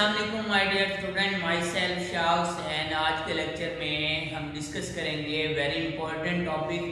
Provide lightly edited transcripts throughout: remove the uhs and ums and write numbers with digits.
अस्सलाम वालेकुम my dear student, myself शाउस एंड आज के लेक्चर में हम डिस्कस करेंगे very important topic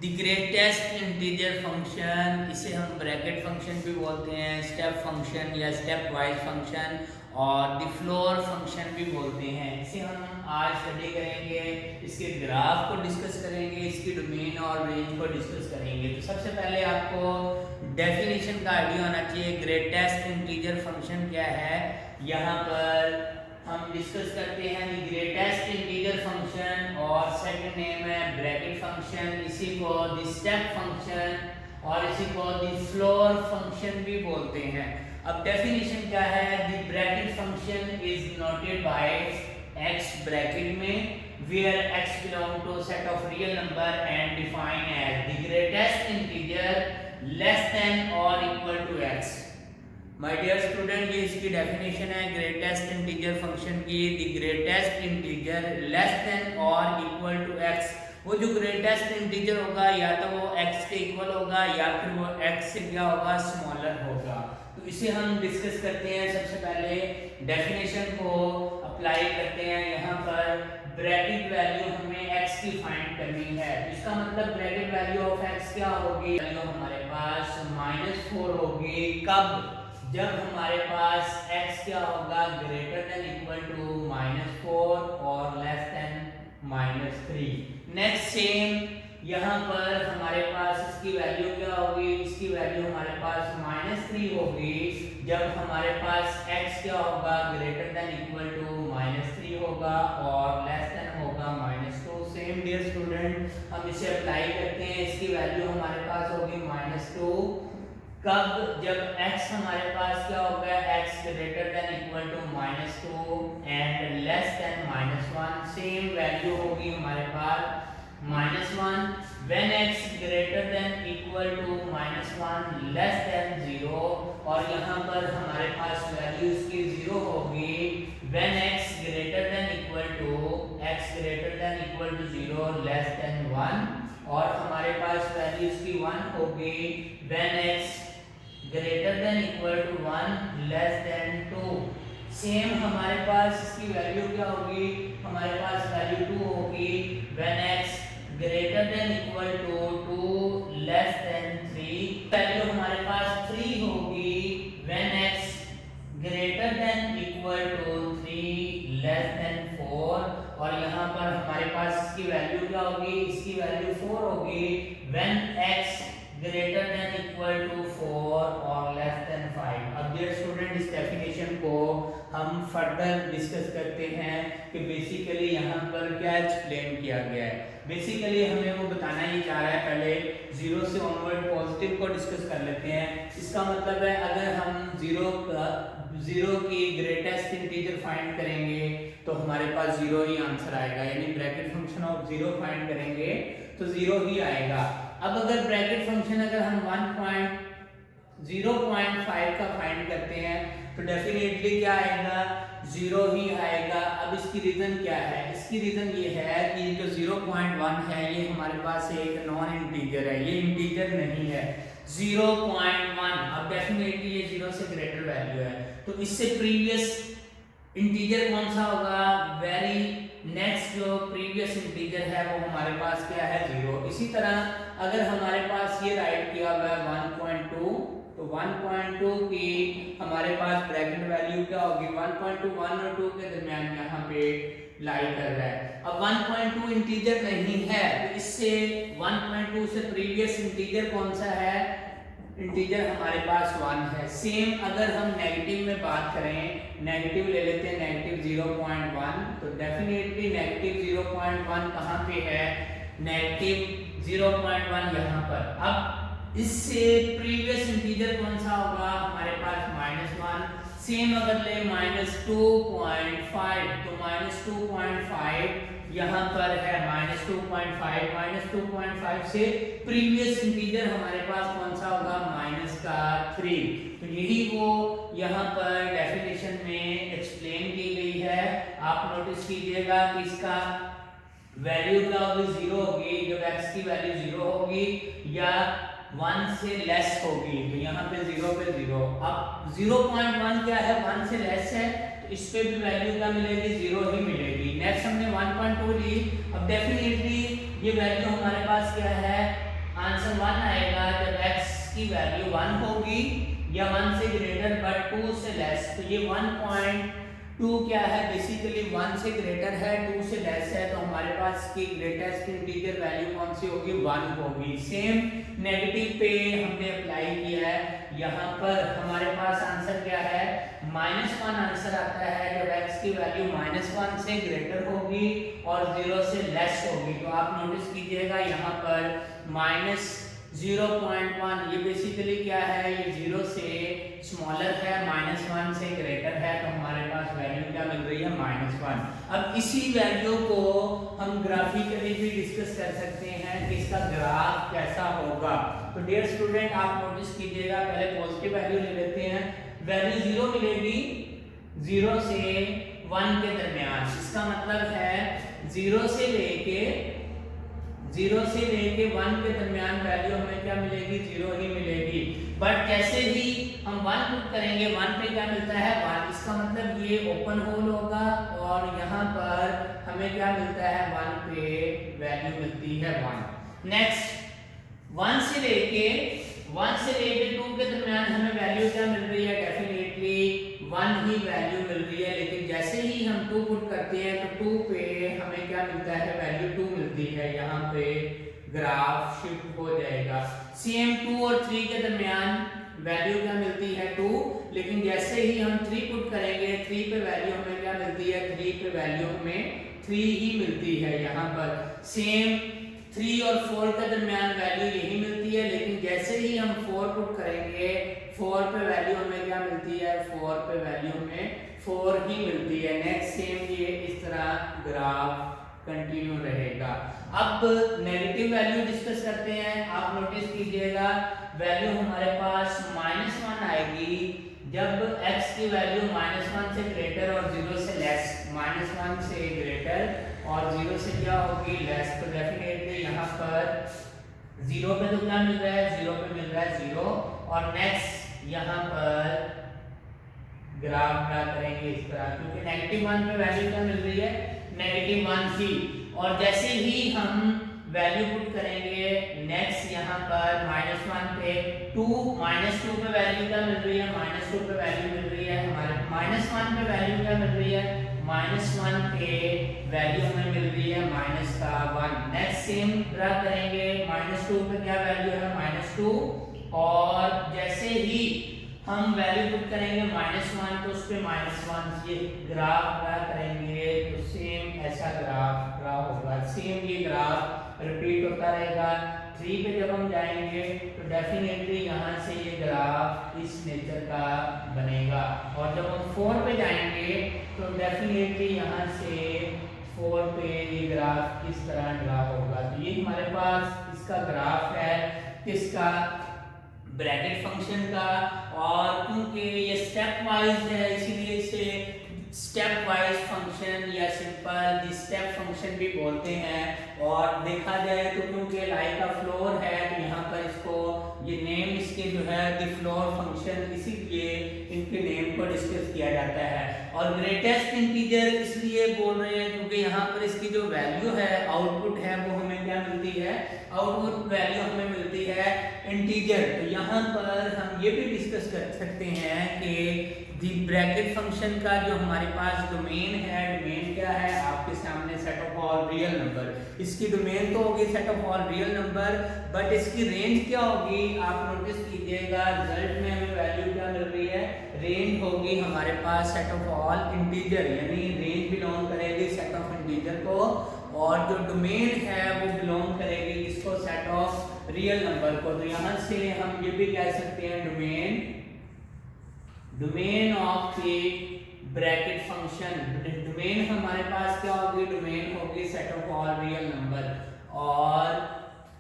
the greatest integer function. इसे हम ब्रैकेट फंक्शन भी बोलते हैं, स्टेप फंक्शन या स्टेप वाइज फंक्शन और द फ्लोर फंक्शन भी बोलते हैं। इसे हम आज स्टडी करेंगे, इसके ग्राफ को डिस्कस करेंगे, इसकी डोमेन और रेंज को डिस्कस करेंगे। तो सबसे पहले आपको डेफिनेशन का आइडिया होना चाहिए ग्रेटेस्ट इंटीजर फंक्शन क्या है। यहाँ पर हम डिस्कस करते हैं द ग्रेटेस्ट इंटीजर फंक्शन और सेकंड नेम है ब्रैकेट फंक्शन, इसी को द स्टेप फंक्शन और इसी को द फ्लोर फंक्शन भी बोलते हैं। अब डेफिनेशन क्या है, the bracket function is noted bye x bracket में where x belong to set of real number and defined as the greatest integer less than or equal to x। My dear student, ये इसकी definition है greatest integer function की। The greatest integer less than और equal to x। वो जो greatest integer होगा या तो वो x के इक्वल होगा या फिर वो x से क्या होगा, स्मॉलर होगा। तो इसे हम डिस्कस करते हैं। सबसे पहले डेफिनेशन को अप्लाई करते हैं। यहाँ पर ब्रैकेट वैल्यू हमें x की फाइंड करनी है। इसका मतलब ब्रैकेट वैल्यू ऑफ x क्या होगी, वैल्यू हमारे पास -4 होगी। कब? जब हमारे पास x क्या होगा, ग्रेटर देन इक्वल टू -4 और लेस देन -3। नेक्स्ट सेम यहाँ पर हमारे पास इसकी वैल्यू क्या होगी, इसकी वैल्यू हमारे पास -3 होगी जब हमारे पास x क्या होगा, ग्रेटर देन इक्वल टू -3 होगा और लेस देन होगा -2। सेम डियर स्टूडेंट, हम इसे अप्लाई करते हैं। इसकी वैल्यू हमारे पास होगी -2 कब? जब x हमारे पास क्या होगा, x greater than equal to -2 and less than -1। Same value होगी हमारे पास -1 when x greater than equal to -1 less than 0 और यहाँ पर हमारे पास वैल्यू इसकी 0 होगी when x greater than equal to 0 less than 1 और हमारे पास वैल्यू इसकी 1 होगी when x greater than equal to 1 less than 2। Same हमारे पास इसकी वैल्यू क्या होगी, हमारे पास वैल्यू 2 होगी when x greater than equal to 2 less than 3। Value हमारे पास 3 होगी when x greater than equal to 3 less than 4 और यहाँ पर हमारे पास इसकी वैल्यू क्या होगी, इसकी वैल्यू 4 होगी when x greater than equal to 4 और लेस देन 5। अब डियर स्टूडेंट, इस डेफिनेशन को हम फर्दर डिस्कस करते हैं कि बेसिकली यहाँ पर क्या एक्सप्लेन किया गया है। बेसिकली हमें वो बताना ही चाह रहा है। पहले 0 से ऑनवर्ड पॉजिटिव को डिस्कस कर लेते हैं। इसका मतलब है अगर हम 0 की ग्रेटेस्ट इंटीजर फाइंड करेंगे तो हमारे पास 0 ही आंसर आएगा, यानी ब्रैकेट फंक्शन ऑफ 0 फाइंड करेंगे तो 0 ही आएगा। अब अगर ब्रैकेट फंक्शन अगर हम 0.5 का फाइंड करते हैं तो डेफिनेटली क्या आएगा, 0 ही आएगा। अब इसकी रीजन क्या है, इसकी रीजन ये है कि जो 0.1 है ये हमारे पास एक नॉन इंटीजर है, ये इंटीजर नहीं है 0.1। अब डेफिनेटली ये 0 से ग्रेटर वैल्यू है तो इससे प्रीवियस इंटीजर कौन सा होगा, वेरी नेक्स्ट जो प्रीवियस इंटीजर है वो हमारे पास क्या है, 0। इसी तरह अगर हमारे पास ये राइट किया हुआ है 1.2 तो 1.2 की हमारे पास ब्रैकेट वैल्यू क्या होगी, 1.2 1 और 2 के दरमियान यहाँ पे लाई कर रहा है। अब 1.2 इंटीजर नहीं है तो इससे 1.2 से प्रीवियस इंटीजर कौन सा है, इंटीजर हमारे पास 1 है। सेम अगर हम नेगेटिव में बात करें, नेगेटिव ले लेते हैं, नेगेटिव 0.1 तो डेफिनेटली नेगेटिव 0.1 कहाँ पे है, नेगेटिव 0.1 यहाँ पर। अब इससे प्रीवियस इंटीजर कौन सा होगा, हमारे पास -1। सेम अगर ले -2.5 तो -2.5 यहाँ पर है -2.5 से प्रीवियस इंटीजर हमारे पास कौन सा होगा, -3। तो यही वो यहाँ पर डेफिनेशन में एक्सप्लेन की गई है। आप नोटिस कीजिएगा कि इसका वैल्यू क्या होगी, 0 होगी जब x की वैल्यू 0 होगी या 1 से लेस होगी, तो यहाँ पे 0 पे 0। अब 0.1 क्या है, 1 से लेस है तो इस पे भी वैल्यू क्या मिलेगी, 0 ही मिलेगी। नेक्स्ट हमने 1.2 ली। अब डेफिनेटली ये वैल्यू हमारे पास क्या है, आंसर 1 आएगा जब x की वैल्यू 1 होगी या 1 से ग्रेटर बट 2 से लेस। तो ये 1.2 क्या है, बेसिकली 1 से ग्रेटर है, 2 से लेस है, तो हमारे पास की ग्रेटेस्ट इंटीजर वैल्यू कौन सी होगी, 1 होगी। सेम नेगेटिव पे हमने अप्लाई किया है, यहाँ पर हमारे पास आंसर क्या है, -1 आंसर आता है जब x की वैल्यू -1 से ग्रेटर होगी और 0 से लेस होगी। तो आप नोटिस कीजिएगा यहाँ पर -0.1 ये बेसिकली क्या है, ये 0 से स्मॉलर है, -1 से ग्रेटर है, तो हमारे पास वैल्यू क्या मिल रही है, -1। अब इसी वैल्यू को हम ग्राफिकली भी डिस्कस कर सकते हैं कि इसका ग्राफ कैसा होगा। तो डियर स्टूडेंट आप नोटिस कीजिएगा, पहले पॉजिटिव वैल्यू ले लेते हैं। वैल्यू 0 मिलेगी 0 से 1 के दरमियान, इसका मतलब है 0 से लेके 1 के दरमियान वैल्यू हमें क्या मिलेगी, 0 ही मिलेगी। बट जैसे ही हम 1 पुट करेंगे 1 पे क्या मिलता है, 1, इसका मतलब ये ओपन होल होगा और यहाँ पर हमें क्या मिलता है, 1 पे वैल्यू मिलती है 1। नेक्स्ट 1 से लेके 2 के दरमियान हमें वैल्यू क्या मिल रही है, डेफिनेटली 1 ही वैल्यू मिल रही है, लेकिन जैसे ही हम 2 पुट करते हैं तो 2 पे हमें क्या मिलता है, वैल्यू 2 मिलती है, यहाँ पे ग्राफ शिफ्ट हो जाएगा। सेम 2 और 3 के दरमियान वैल्यू क्या मिलती है, 2, लेकिन जैसे ही हम 3 पुट करेंगे 3 पे वैल्यू हमें क्या मिलती है, 3 पे वैल्यू हमें 3 ही मिलती है यहाँ पर। सेम 3 और 4 के दरमियान वैल्यू यही मिलती है, लेकिन जैसे ही हम 4 पुट करेंगे 4 पे वैल्यू हमें क्या मिलती है, 4 पे वैल्यू हमें 4 ही मिलती है। नेक्स्ट सेम ये इस तरह ग्राफ कंटिन्यू रहेगा। अब नेगेटिव वैल्यू डिस्कस करते हैं। आप नोटिस कीजिएगा वैल्यू हमारे पास -1 आएगी जब x की वैल्यू -1 से ग्रेटर और 0 से लेस, -1 से ग्रेटर और 0 से क्या होगी, लेस। तो डेफिनेटली यहाँ पर 0 पे तो क्या मिल रहा है, 0 पे मिल रहा है 0। और नेक्स्ट यहाँ पर ग्राफ ड्रा करेंगे इस तरह, क्योंकि -1 पे वैल्यू क्या मिल रही है, -1 थी। और जैसे ही हम वैल्यू पुट करेंगे नेक्स्ट यहाँ पर -1 पे 2 पे वैल्यू क्या मिल रही है, -2 पे वैल्यू मिल रही है हमारे, -1 पे वैल्यू क्या मिल रही है, -1 पे वैल्यू हमें मिल रही है -1। नेक्स्ट सेम ड्रा करेंगे, -2 पे क्या वैल्यू है, -2, और जैसे ही हम वैल्यू पुट करेंगे -1 तो उस पे -1, ये ग्राफ ड्रा करेंगे तो सेम ऐसा ग्राफ ड्रा होगा। सेम ये ग्राफ रिपीट होता रहेगा। 3 पे जब हम जाएंगे तो डेफिनेटली यहाँ से ये ग्राफ इस नेचर का बनेगा, और जब हम 4 पे जाएंगे तो डेफिनेटली यहाँ से 4 पे ये ग्राफ किस तरह ड्रा होगा। तो ये हमारे पास इसका ग्राफ है किसका, ब्रैकेट फंक्शन का। और क्योंकि ये स्टेप वाइज है इसीलिए इसे स्टेप वाइज फंक्शन या सिंपल स्टेप फंक्शन भी बोलते हैं। और देखा जाए तो क्योंकि लाइक अ फ्लोर है तो यहाँ पर इसको ये नेम इसके जो है द फ्लोर फंक्शन, इसीलिए इनके नेम को डिस्कस किया जाता है। और ग्रेटेस्ट इंटीजर इसलिए बोल रहे हैं क्योंकि यहाँ पर इसकी जो वैल्यू है, आउटपुट है, वो हमें क्या मिलती है, आउटपुट वैल्यू हमें मिलती है इंटीजर। तो यहाँ पर हम ये भी डिस्कस कर सकते हैं कि दी ब्रैकेट फंक्शन का जो हमारे पास डोमेन है, डोमेन क्या है आपके सामने, set of all real number. इसकी डोमेन तो होगी set of all real number, but इसकी रेंज क्या होगी, आप नोटिस कीजिएगा रिजल्ट में हमें वैल्यू क्या मिल रही है, रेंज होगी हमारे पास सेट ऑफ ऑल इंटीजर, यानी रेंज बिलोंग करेगी सेट ऑफ इंटीजर को, और जो डोमेन है वो बिलोंग करेगी इसको, सेट ऑफ रियल नंबर को। तो यहाँ से हम ये भी कह सकते हैं domain of the bracket function, domain हमारे पास क्या होगी, डोमेन होगी set of all real number, और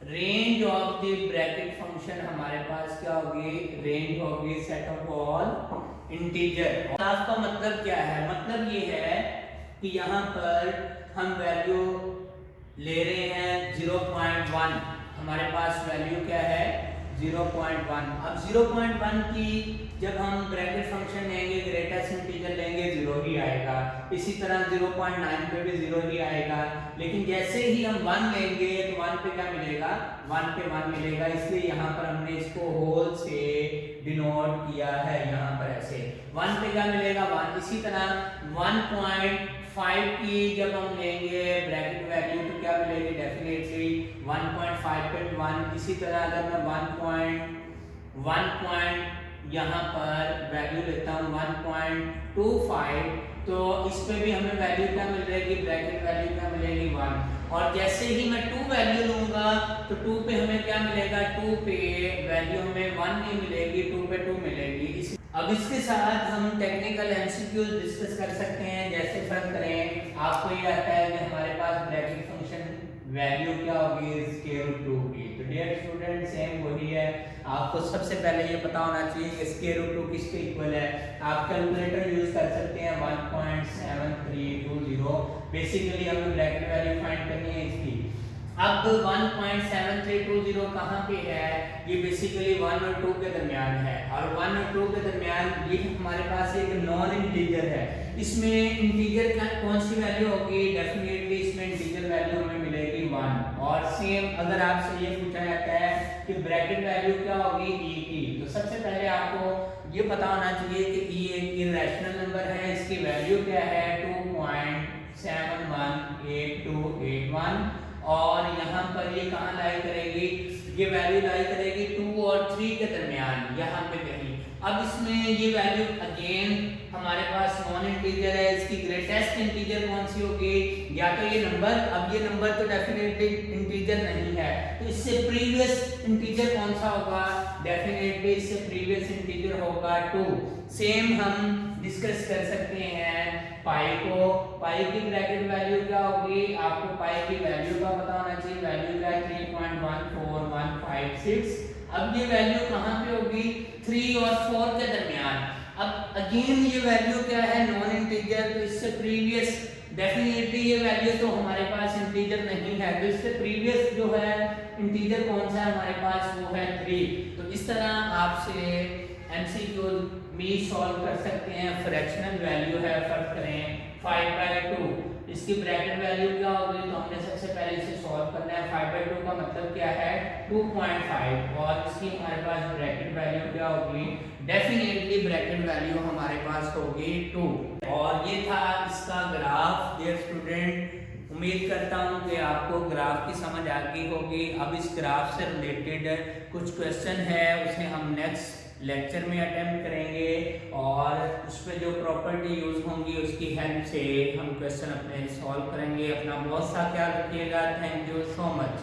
range of the bracket function हमारे पास क्या होगी, रेंज होगी set of all integer. Graph का मतलब क्या है, मतलब ये है कि यहाँ पर हम वैल्यू ले रहे हैं 0.1, हमारे पास वैल्यू क्या है 0.1। अब 0.1 की जब हम ब्रैकेट फंक्शन लेंगे, ग्रेटेस्ट इंटीजर लेंगे, 0 ही आएगा। इसी तरह 0.9 पे भी 0 ही आएगा। लेकिन जैसे ही हम 1 लेंगे तो 1 पे क्या मिलेगा, 1 पे 1 मिलेगा। इसलिए यहाँ पर हमने इसको होल से डिनोट किया है, यहाँ पर ऐसे 1 पे क्या मिलेगा, 1। इसी तरह 1.5 की जब हम लेंगे ब्रैकेट वैल्यू तो क्या मिलेगी, डेफिनेटली 1.5 पे 1। इसी तरह अगर मैं 1 यहाँ पर वैल्यू लेता हूँ 1.25, तो इस पे भी हमें वैल्यू क्या मिल जाएगी, ब्रैकेट वैल्यू क्या मिलेगी, 1। और जैसे ही मैं 2 वैल्यू लूंगा तो 2 पे हमें क्या मिलेगा, 2 पे वैल्यू हमें 1 नहीं मिलेगी, 2 पे 2 मिलेगी। अब इसके साथ हम टेक्निकल एमसीक्यूज डिस्कस कर सकते हैं। जैसे फर्क करें, आपको ये आता है कि हमारे पास ब्रैकेट फंक्शन वैल्यू क्या होगी, स्क्वायर रूट 2 की। तो डियर स्टूडेंट सेम वही है, आपको सबसे पहले ये पता होना चाहिए कि स्क्वायर रूट 2 किसके इक्वल है। आप कैलकुलेटर यूज कर सकते हैं 1.7320। बेसिकली हमें ब्रैकेट वैल्यू फाइंड करनी है इसकी। अब 1.7320 कहाँ पे है, ये बेसिकली 1 और 2 के दरमियान है। और 1 और 2 के दरमियान ये हमारे पास एक नॉन इंटीजर है। इसमें इंटीजर का कौन सी वैल्यू होगी, डेफिनेटली इसमें इंटीजर वैल्यू हमें मिलेगी 1। और सेम अगर आपसे ये पूछा जाता है कि ब्रैकेट वैल्यू क्या होगी e की, तो सबसे पहले आपको ये पता होना चाहिए कि e एक इरेशनल नंबर है, इसकी वैल्यू क्या है 2.718281। और यहाँ पर ये कहाँ लाई करेगी, ये वैल्यू लाई करेगी 2 और 3 के दरमियान, यहाँ पे कहीं। अब इसमें ये वैल्यू अगेन हमारे पास नॉन इंटीजर है, इसकी ग्रेटेस्ट इंटीजर कौन सी होगी, या तो ये नंबर। अब ये नंबर तो डेफिनेटली इंटीजर नहीं है, तो इससे प्रीवियस इंटीजर कौन सा होगा, डेफिनेटली इससे प्रीवियस इंटीजर होगा 2। सेम हम डिस्कस कर सकते हैं पाई को। पाई की ब्रैकेट वैल्यू क्या होगी, आपको पाई की वैल्यू का पता होना चाहिए, वैल्यू क्या है 3.14156। अब ये वैल्यू कहाँ पे होगी, 3 और 4 के दरमियान। अब अगेन ये वैल्यू क्या है, नॉन इंटीजर, तो इससे प्रीवियस डेफिनेटली ये वैल्यू तो हमारे पास इंटीजर नहीं है, तो इससे प्रीवियस जो है इंटीजर कौन सा है हमारे पास, वो है 3। तो इस तरह आपसे एमसीक्यू भी सॉल्व कर सकते हैं। फ्रैक्शनल वैल्यू है, फर्क करें 5/2, इसकी ब्रैकेट वैल्यू क्या होगी, तो हमने सबसे पहले इसे सॉल्व करना है। 5/2 का मतलब क्या है 2.5, और इसकी हमारे पास ब्रैकेट वैल्यू क्या होगी, डेफिनेटली ब्रैकेट वैल्यू हमारे पास होगी 2। और ये था इसका ग्राफ। डियर स्टूडेंट उम्मीद करता हूँ कि आपको ग्राफ की समझ आ गई होगी। अब इस ग्राफ से रिलेटेड कुछ क्वेश्चन है, उसे हम नेक्स्ट लेक्चर में अटेम्प्ट करेंगे, और उस पर जो प्रॉपर्टी यूज होंगी उसकी हेल्प से हम क्वेश्चन अपने सॉल्व करेंगे। अपना बहुत सा ख्याल रखिएगा। Thank you so much.